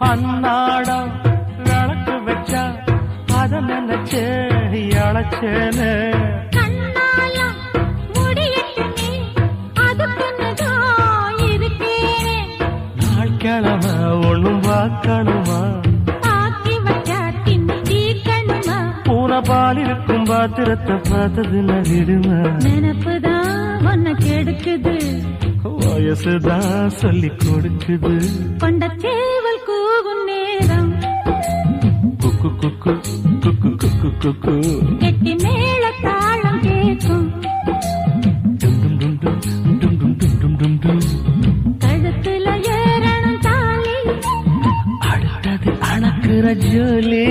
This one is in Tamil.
அன்னாடம் விளக்கு வச்சா அத நினைச்சே அழைச்சேன்னு நாள் கிழமை ஒண்ணும் பார்க்கணுமா பூனை பால் இருக்கும் பாத்திரத்தை பார்த்தது நகிடுமா நினப்புதான் ஒன்ன கெடுக்குது வயசுதான் சொல்லி கொடுக்குது கொண்ட சேவல் கூவும் நேரம் குக்கு குக்கு குக்கு குக்கு குக்கு கெட்டி மேல தாளம் கேட்கும் கழுத்துல ஏறணும் தாலி அடுத்தது அணக்குற ஜோலி